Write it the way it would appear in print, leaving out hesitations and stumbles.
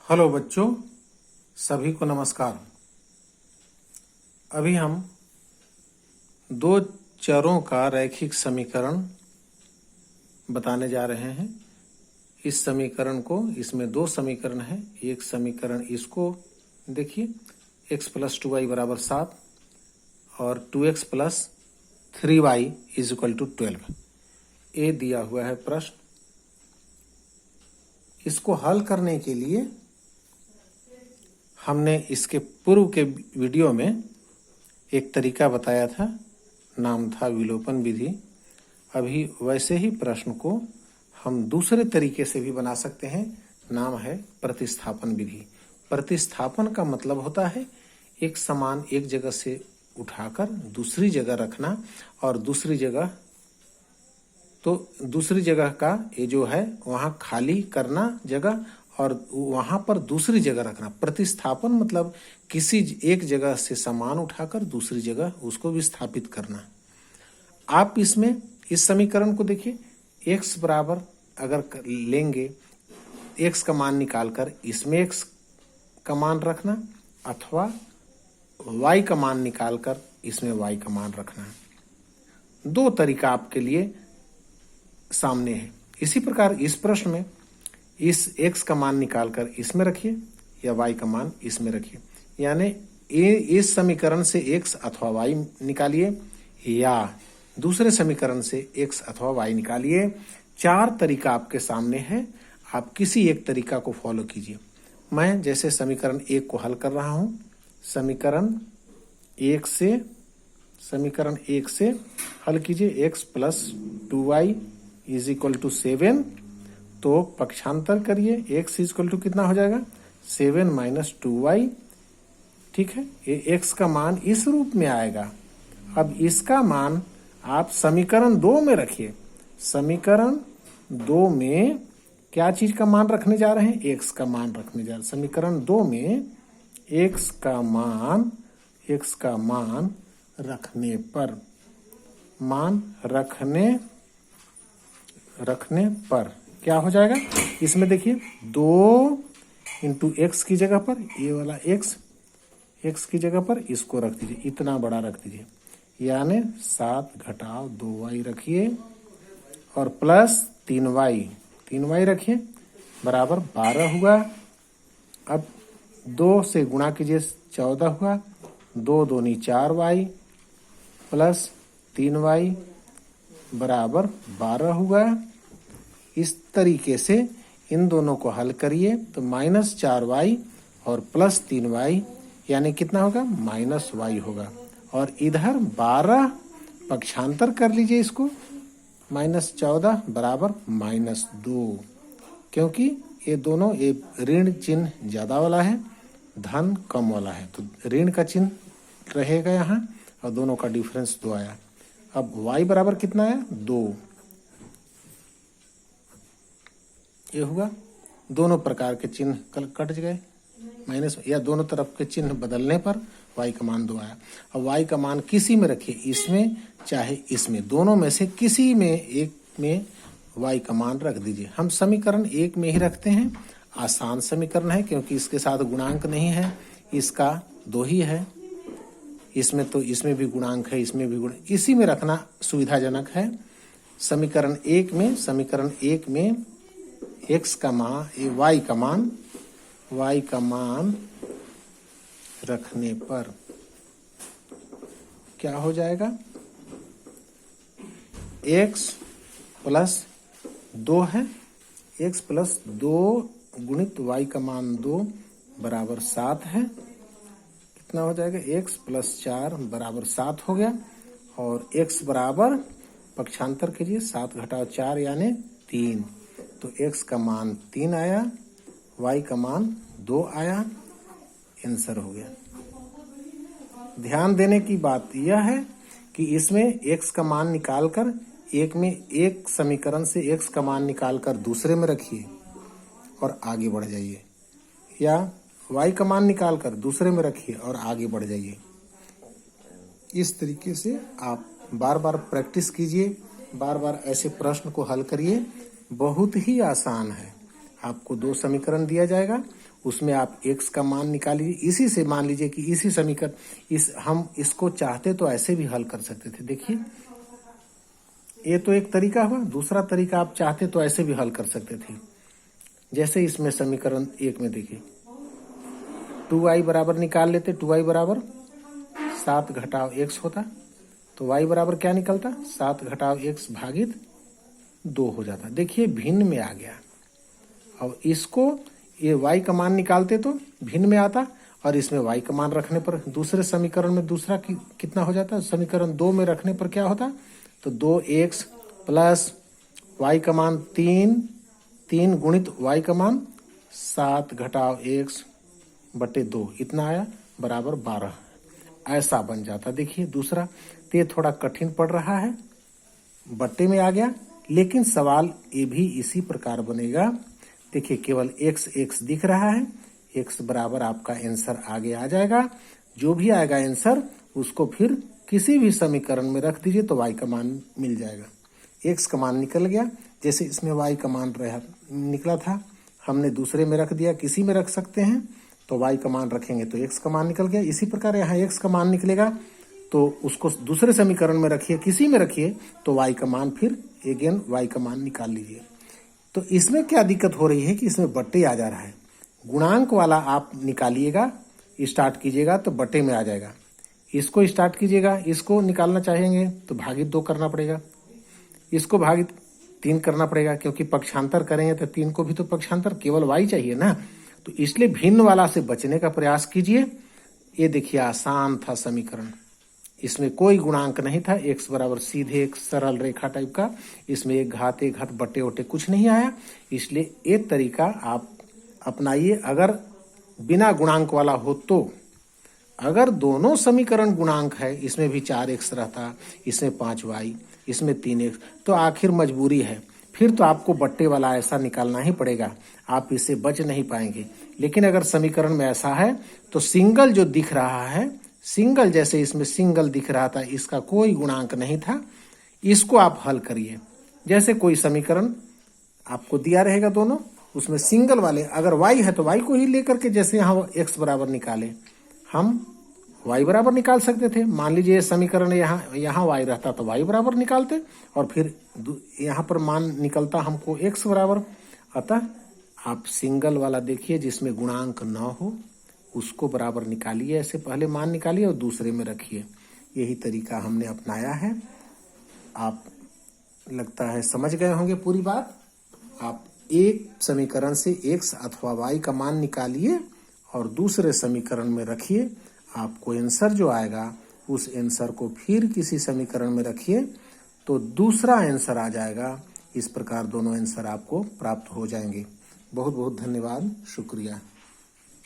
Hello बच्चों, सभी को नमस्कार। अभी हम दो चरों का रैखिक समीकरण बताने जा रहे हैं। इस समीकरण को, इसमें दो समीकरण है। एक समीकरण इसको देखिए, x प्लस 2y बराबर 7 और 2x plus 3y is equal to 12। ये दिया हुआ है प्रश्न। इसको हल करने के लिए हमने इसके पूर्व के वीडियो में एक तरीका बताया था, नाम था विलोपन विधि। अभी वैसे ही प्रश्न को हम दूसरे तरीके से भी बना सकते हैं, नाम है प्रतिस्थापन विधि। प्रतिस्थापन का मतलब होता है एक समान एक जगह से उठाकर दूसरी जगह रखना, और दूसरी जगह का ये जो है वहां खाली करना जगह और वहां पर दूसरी जगह रखना। प्रतिस्थापन मतलब किसी एक जगह से सामान उठाकर दूसरी जगह उसको विस्थापित करना। आप इसमें इस समीकरण को देखिए, x बराबर अगर लेंगे, x का मान निकालकर इसमें x का मान रखना, अथवा y का मान निकालकर इसमें y का मान रखना। दो तरीका आपके लिए सामने है। इसी प्रकार इस प्रश्न में इस x का मान निकालकर इसमें रखिए या y का मान इसमें रखिए, यानी इस समीकरण से x अथवा y निकालिए या दूसरे समीकरण से x अथवा y निकालिए। चार तरीका आपके सामने है, आप किसी एक तरीका को फॉलो कीजिए। मैं जैसे समीकरण 1 को हल कर रहा हूं, समीकरण 1 से हल कीजिए। x plus 2y is equal to 7, तो पक्षांतर करिए। x इज इक्वल टू कितना हो जाएगा, 7 माइनस 2y। ठीक है, ये x का मान इस रूप में आएगा। अब इसका मान आप समीकरण 2 में रखिए। समीकरण 2 में क्या चीज का मान रखने जा रहे हैं, x का मान रखने जा रहे हैं। समीकरण 2 में x का मान रखने पर, रखने पर क्या हो जाएगा, इसमें देखिए 2 इंटू एक्स की जगह पर ये वाला x की जगह पर इसको रख दीजिए, इतना बड़ा रख दीजिए, यानी 7 घटाव 2y रखिए और प्लस 3y रखिए बराबर 12 हुआ। अब 2 से गुणा कीजिए, 14 हुआ। 2 दूनी 4y प्लस 3y बराबर 12 हुआ। इस तरीके से इन दोनों को हल करिए तो माइनस 4y और प्लस 3y यानी कितना होगा, माइनस y होगा। और इधर 12 पक्षांतर कर लीजिए इसको, माइनस 14 बराबर माइनस 2, क्योंकि ये दोनों ये ऋण चिन्ह ज्यादा वाला है, धन कम वाला है, तो ऋण का चिन्ह रहेगा यहाँ और दोनों का डिफरेंस 2 आया। अब y बराबर कितना आया, 2। ये हुआ, दोनों प्रकार के चिन्ह कट गए, माइनस या दोनों तरफ के चिन्ह बदलने पर y का मान 2 आया। अब y का मान किसी में रखिए, इसमें चाहे इसमें, दोनों में से किसी में एक में y का मान रख दीजिए। हम समीकरण 1 में ही रखते हैं, आसान समीकरण है क्योंकि इसके साथ गुणांक नहीं है, इसका 2 ही है। इसमें तो इसमें भी गुणांक है, इसमें भी गुणांक, इसी में रखना सुविधाजनक है। समीकरण 1 में x का मान, y का मान रखने पर क्या हो जाएगा, x प्लस 2 है, x प्लस 2 गुणित y का मान 2 बराबर 7 है। कितना हो जाएगा, x प्लस 4 बराबर 7 हो गया। और x बराबर पक्षांतर कीजिए, 7 घटाव 4 यानी 3, तो x का मान 3 आया, y का मान 2 आया। आंसर हो गया। ध्यान देने की बात यह है कि इसमें x का मान निकालकर एक समीकरण से x का मान निकालकर दूसरे में रखिए और आगे बढ़ जाइए, या y का मान निकालकर दूसरे में रखिए और आगे बढ़ जाइए। इस तरीके से आप बार बार प्रैक्टिस कीजिए, बार बार ऐसे प्रश्न को हल करिए। बहुत ही आसान है। आपको 2 समीकरण दिया जाएगा, उसमें आप x का मान निकाल लीजिए। इसी से मान लीजिए कि इसी समीकरण हम इसको चाहते तो ऐसे भी हल कर सकते थे। देखिए ये तो एक तरीका हुआ, दूसरा तरीका आप चाहते तो ऐसे भी हल कर सकते थे। जैसे इसमें समीकरण 1 में देखिए 2y बराबर निकाल लेते, 2y बराबर 7 घटाव x होता, तो y बराबर क्या निकलता, 7 घटाव x भागित 2 हो जाता। देखिए भिन्न में आ गया। अब इसको ये y का मान निकालते तो भिन्न में आता, और इसमें y का मान रखने पर दूसरे समीकरण में दूसरा कितना हो जाता, समीकरण 2 में रखने पर क्या होता, तो 2x प्लस y का मान 3 गुणित y का मान 7 घटाव x बटे 2 इतना आया बराबर 12, ऐसा बन जाता। देखिए दूसरा तो ये थोड़ा कठिन पड़ रहा है, बट्टे में आ गया, लेकिन सवाल ये भी इसी प्रकार बनेगा। देखिए केवल x दिख रहा है, x बराबर आपका आंसर आगे आ जाएगा। जो भी आएगा आंसर उसको फिर किसी भी समीकरण में रख दीजिए तो y का मान मिल जाएगा। x का मान निकल गया, जैसे इसमें y का मान निकला था, हमने दूसरे में रख दिया, किसी में रख सकते हैं, तो y का मान रखेंगे तो x का मान निकल गया। इसी प्रकार यहाँ x का मान निकलेगा तो उसको दूसरे समीकरण में रखिए, किसी में रखिए, तो y का मान फिर अगेन y का मान निकाल लीजिए। तो इसमें क्या दिक्कत हो रही है कि इसमें बट्टे आ जा रहा है। गुणांक वाला आप निकालिएगा, स्टार्ट कीजिएगा तो बट्टे में आ जाएगा। इसको स्टार्ट कीजिएगा, इसको निकालना चाहेंगे तो भागित 2 करना पड़ेगा, इसको भागित 3 करना पड़ेगा, क्योंकि पक्षांतर करेंगे तो 3 को भी तो पक्षांतर, केवल y चाहिए ना। तो इसलिए भिन्न वाला से बचने का प्रयास कीजिए। ये देखिए आसान था समीकरण, इसमें कोई गुणांक नहीं था, x बराबर सीधे एक सरल रेखा टाइप का, इसमें एक घात बट्टे वट्टे कुछ नहीं आया। इसलिए एक तरीका आप अपनाइए, अगर बिना गुणांक वाला हो तो। अगर दोनों समीकरण गुणांक है, इसमें भी 4x रहता, इसमें 5y, इसमें 3x, तो आखिर मजबूरी है, फिर तो आपको बट्टे वाला ऐसा निकालना ही पड़ेगा, आप इससे बच नहीं पाएंगे। लेकिन अगर समीकरण में ऐसा है तो सिंगल जो दिख रहा है, सिंगल जैसे इसमें सिंगल दिख रहा था, इसका कोई गुणांक नहीं था, इसको आप हल करिए। जैसे कोई समीकरण आपको दिया रहेगा दोनों, उसमें सिंगल वाले अगर y है तो y को ही लेकर के, जैसे यहाँ x बराबर निकाले, हम y बराबर निकाल सकते थे। मान लीजिए ये समीकरण यहाँ y रहता तो y बराबर निकालते, और फिर यहाँ पर मान निकलता हमको x बराबर। अतः आप सिंगल वाला देखिए जिसमें गुणांक न हो, उसको बराबर निकालिए, ऐसे पहले मान निकालिए और दूसरे में रखिए। यही तरीका हमने अपनाया है। आप लगता है समझ गए होंगे पूरी बात। आप एक समीकरण से x अथवा y का मान निकालिए और दूसरे समीकरण में रखिए, आपको आंसर जो आएगा उस आंसर को फिर किसी समीकरण में रखिए तो दूसरा आंसर आ जाएगा। इस प्रकार दोनों आंसर आपको प्राप्त हो जाएंगे। बहुत बहुत धन्यवाद, शुक्रिया।